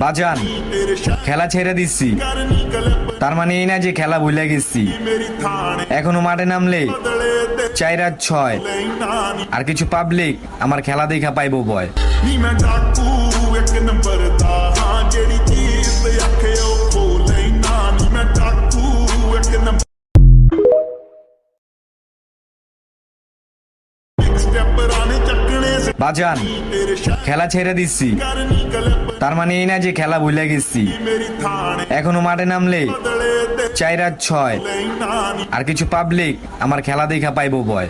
বাজান খেলা ছেড়ে দিচ্ছি, তার মানে এই না যে খেলা ভুলে গেছি। এখনো মাঠে নামলে 4-6 আর কিছু পাবলিক আমার খেলা দেখা পাইবো ভয়। বাজান খেলা ছেড়ে দিচ্ছি, তার মানে এই না যে খেলা ভুলে গেছি। এখনো মাঠে নামলে 4-6 আর কিছু পাবলিক আমার খেলা দেখা পাইবো ভয়।